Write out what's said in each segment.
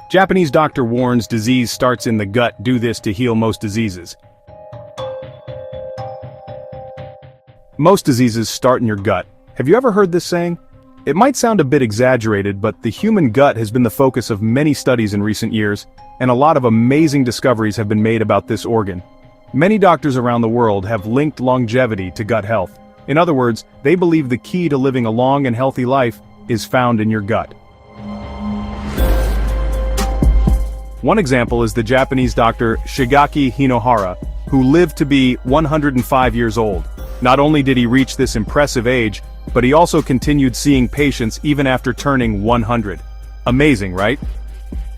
Japanese doctor warns disease starts in the gut. Do this to heal most diseases. Most diseases start in your gut. Have you ever heard this saying? It might sound a bit exaggerated, but the human gut has been the focus of many studies in recent years, and a lot of amazing discoveries have been made about this organ. Many doctors around the world have linked longevity to gut health. In other words, they believe the key to living a long and healthy life is found in your gut. One example is the Japanese doctor Shigeaki Hinohara, who lived to be 105 years old. Not only did he reach this impressive age, but he also continued seeing patients even after turning 100. Amazing, right?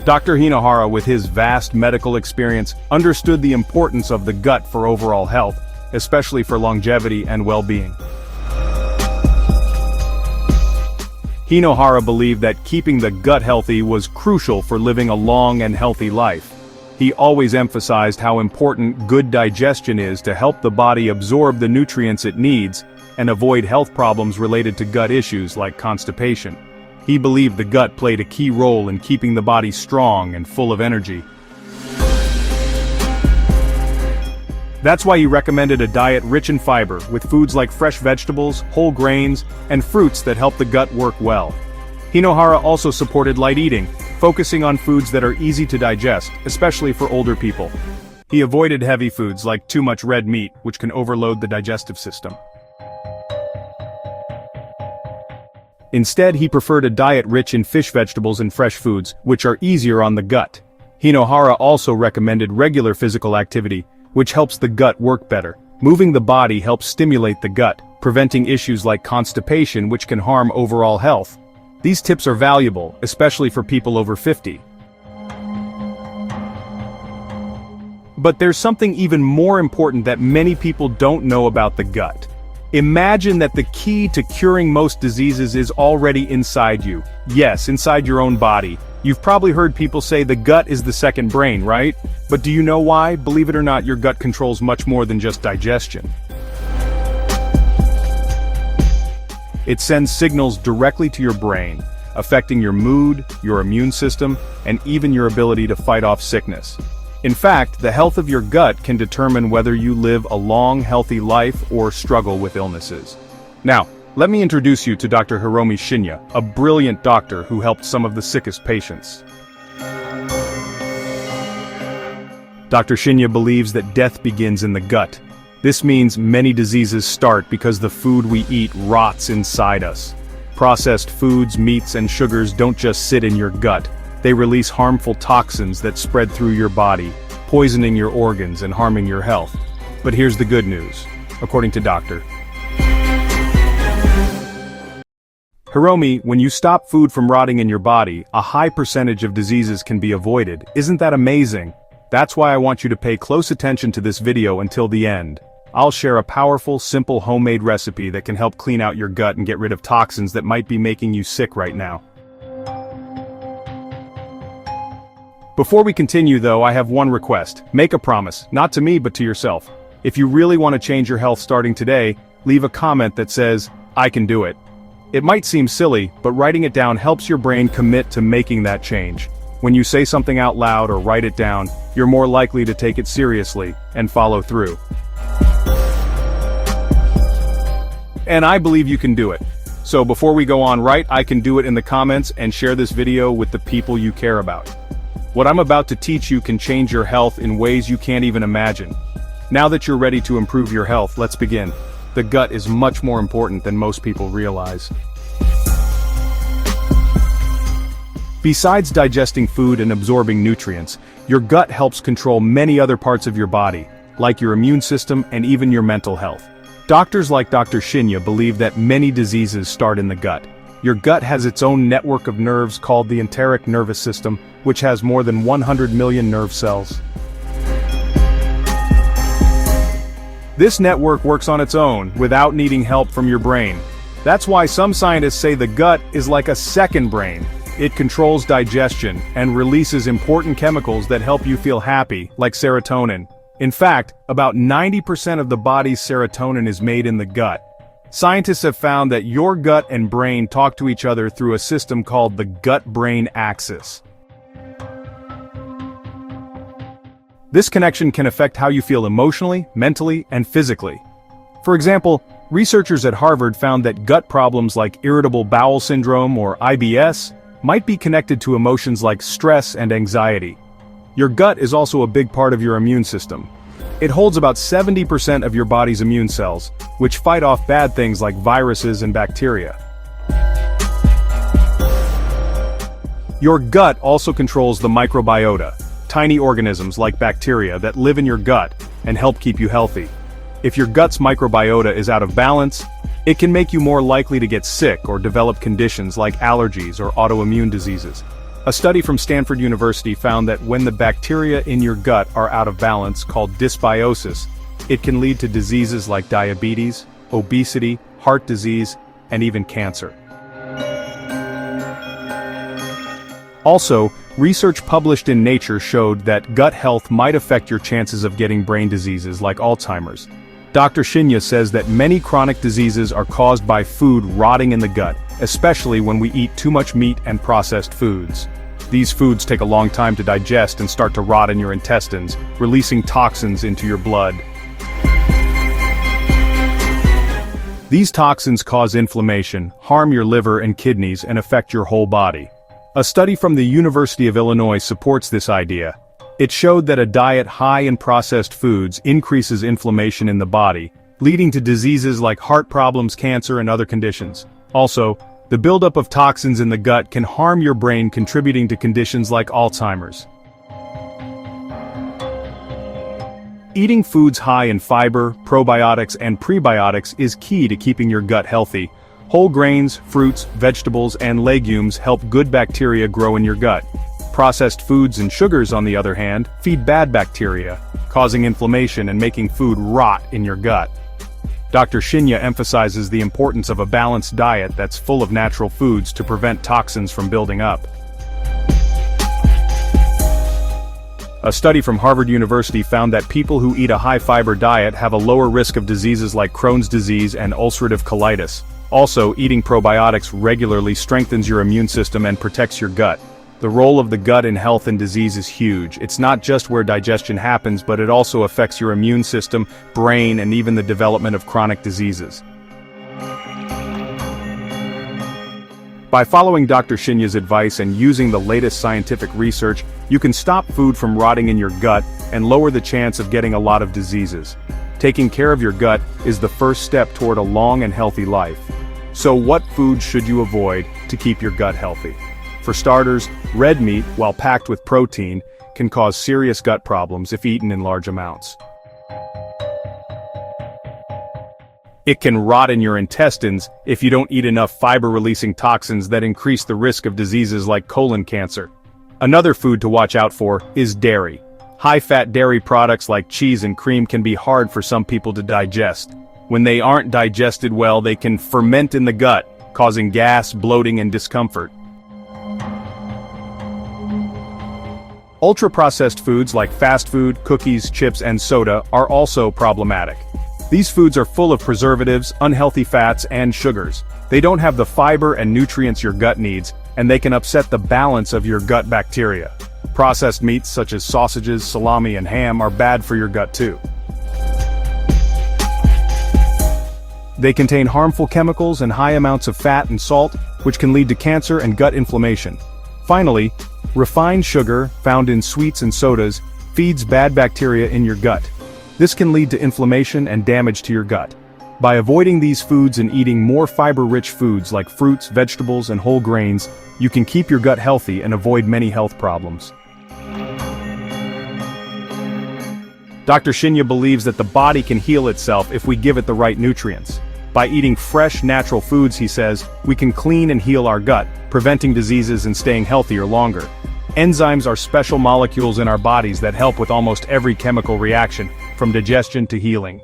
Dr. Hinohara, with his vast medical experience, understood the importance of the gut for overall health, especially for longevity and well-being. Hinohara believed that keeping the gut healthy was crucial for living a long and healthy life. He always emphasized how important good digestion is to help the body absorb the nutrients it needs and avoid health problems related to gut issues like constipation. He believed the gut played a key role in keeping the body strong and full of energy. That's why he recommended a diet rich in fiber, with foods like fresh vegetables, whole grains, and fruits that help the gut work well. Hinohara also supported light eating, focusing on foods that are easy to digest, especially for older people. He avoided heavy foods like too much red meat, which can overload the digestive system. Instead, he preferred a diet rich in fish, vegetables, and fresh foods, which are easier on the gut. Hinohara also recommended regular physical activity, which helps the gut work better. Moving the body helps stimulate the gut, preventing issues like constipation, which can harm overall health. These tips are valuable, especially for people over 50. But there's something even more important that many people don't know about the gut. Imagine that the key to curing most diseases is already inside you. Yes, inside your own body. You've probably heard people say the gut is the second brain, right? But do you know why? Believe it or not, your gut controls much more than just digestion. It sends signals directly to your brain, affecting your mood, your immune system, and even your ability to fight off sickness. In fact, the health of your gut can determine whether you live a long, healthy life or struggle with illnesses. Now, let me introduce you to Dr. Hiromi Shinya, a brilliant doctor who helped some of the sickest patients. Dr. Shinya believes that death begins in the gut. This means many diseases start because the food we eat rots inside us. Processed foods, meats, and sugars don't just sit in your gut. They release harmful toxins that spread through your body, poisoning your organs and harming your health. But here's the good news, according to Dr. Hiromi, when you stop food from rotting in your body, a high percentage of diseases can be avoided. Isn't that amazing? That's why I want you to pay close attention to this video until the end. I'll share a powerful, simple homemade recipe that can help clean out your gut and get rid of toxins that might be making you sick right now. Before we continue though, I have one request. Make a promise, not to me but to yourself. If you really want to change your health starting today, leave a comment that says, "I can do it." It might seem silly, but writing it down helps your brain commit to making that change. When you say something out loud or write it down, you're more likely to take it seriously and follow through. And I believe you can do it. So before we go on, write "I can do it" in the comments and share this video with the people you care about. What I'm about to teach you can change your health in ways you can't even imagine. Now that you're ready to improve your health, let's begin. The gut is much more important than most people realize. Besides digesting food and absorbing nutrients, your gut helps control many other parts of your body, like your immune system and even your mental health. Doctors like Dr. Shinya believe that many diseases start in the gut. Your gut has its own network of nerves called the enteric nervous system, which has more than 100 million nerve cells. This network works on its own, without needing help from your brain. That's why some scientists say the gut is like a second brain. It controls digestion and releases important chemicals that help you feel happy, like serotonin. In fact, about 90% of the body's serotonin is made in the gut. Scientists have found that your gut and brain talk to each other through a system called the gut-brain axis. This connection can affect how you feel emotionally, mentally, and physically. For example, researchers at Harvard found that gut problems like irritable bowel syndrome or IBS might be connected to emotions like stress and anxiety. Your gut is also a big part of your immune system. It holds about 70% of your body's immune cells, which fight off bad things like viruses and bacteria. Your gut also controls the microbiota, tiny organisms like bacteria that live in your gut and help keep you healthy. If your gut's microbiota is out of balance, it can make you more likely to get sick or develop conditions like allergies or autoimmune diseases. A study from Stanford University found that when the bacteria in your gut are out of balance, called dysbiosis, it can lead to diseases like diabetes, obesity, heart disease, and even cancer. Also, research published in Nature showed that gut health might affect your chances of getting brain diseases like Alzheimer's. Dr. Shinya says that many chronic diseases are caused by food rotting in the gut, especially when we eat too much meat and processed foods. These foods take a long time to digest and start to rot in your intestines, releasing toxins into your blood. These toxins cause inflammation, harm your liver and kidneys, and affect your whole body. A study from the University of Illinois supports this idea. It showed that a diet high in processed foods increases inflammation in the body, leading to diseases like heart problems, cancer, and other conditions. Also, the buildup of toxins in the gut can harm your brain, contributing to conditions like Alzheimer's. Eating foods high in fiber, probiotics, and prebiotics is key to keeping your gut healthy. Whole grains, fruits, vegetables, and legumes help good bacteria grow in your gut. Processed foods and sugars, on the other hand, feed bad bacteria, causing inflammation and making food rot in your gut. Dr. Shinya emphasizes the importance of a balanced diet that's full of natural foods to prevent toxins from building up. A study from Harvard University found that people who eat a high-fiber diet have a lower risk of diseases like Crohn's disease and ulcerative colitis. Also, eating probiotics regularly strengthens your immune system and protects your gut. The role of the gut in health and disease is huge. It's not just where digestion happens, but it also affects your immune system, brain, and even the development of chronic diseases. By following Dr. Shinya's advice and using the latest scientific research, you can stop food from rotting in your gut and lower the chance of getting a lot of diseases. Taking care of your gut is the first step toward a long and healthy life. So what foods should you avoid to keep your gut healthy? For starters, red meat, while packed with protein, can cause serious gut problems if eaten in large amounts. It can rot in your intestines if you don't eat enough fiber-releasing toxins that increase the risk of diseases like colon cancer. Another food to watch out for is dairy. High-fat dairy products like cheese and cream can be hard for some people to digest. When they aren't digested well, they can ferment in the gut, causing gas, bloating, and discomfort. Ultra-processed foods like fast food, cookies, chips, and soda are also problematic. These foods are full of preservatives, unhealthy fats, and sugars. They don't have the fiber and nutrients your gut needs, and they can upset the balance of your gut bacteria. Processed meats such as sausages, salami, and ham are bad for your gut too. They contain harmful chemicals and high amounts of fat and salt, which can lead to cancer and gut inflammation. Finally, refined sugar, found in sweets and sodas, feeds bad bacteria in your gut. This can lead to inflammation and damage to your gut. By avoiding these foods and eating more fiber-rich foods like fruits, vegetables, and whole grains, you can keep your gut healthy and avoid many health problems. Dr. Shinya believes that the body can heal itself if we give it the right nutrients. By eating fresh, natural foods, he says, we can clean and heal our gut, preventing diseases and staying healthier longer. Enzymes are special molecules in our bodies that help with almost every chemical reaction, from digestion to healing.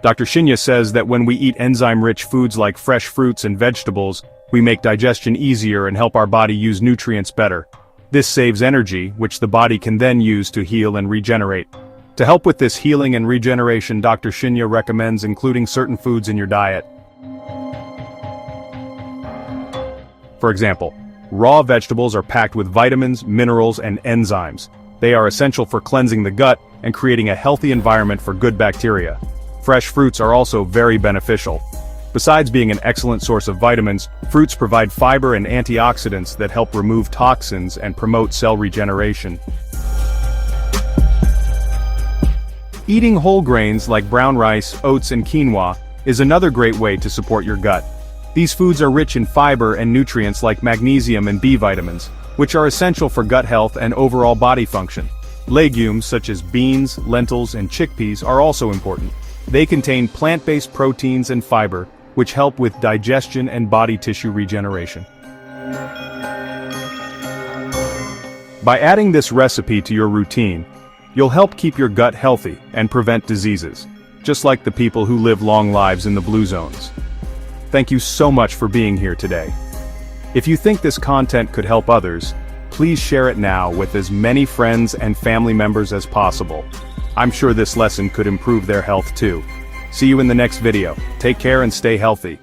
Dr. Shinya says that when we eat enzyme-rich foods like fresh fruits and vegetables, we make digestion easier and help our body use nutrients better. This saves energy, which the body can then use to heal and regenerate. To help with this healing and regeneration, Dr. Shinya recommends including certain foods in your diet. For example, Raw vegetables are packed with vitamins, minerals, and enzymes. They are essential for cleansing the gut and creating a healthy environment for good bacteria. Fresh fruits are also very beneficial. Besides being an excellent source of vitamins, fruits provide fiber and antioxidants that help remove toxins and promote cell regeneration. Eating whole grains like brown rice, oats, and quinoa is another great way to support your gut. These foods are rich in fiber and nutrients like magnesium and B vitamins, which are essential for gut health and overall body function. Legumes such as beans, lentils, and chickpeas are also important. They contain plant-based proteins and fiber, which help with digestion and body tissue regeneration. By adding this recipe to your routine, you'll help keep your gut healthy and prevent diseases, just like the people who live long lives in the blue zones. Thank you so much for being here today. If you think this content could help others, please share it now with as many friends and family members as possible. I'm sure this lesson could improve their health too. See you in the next video. Take care and stay healthy.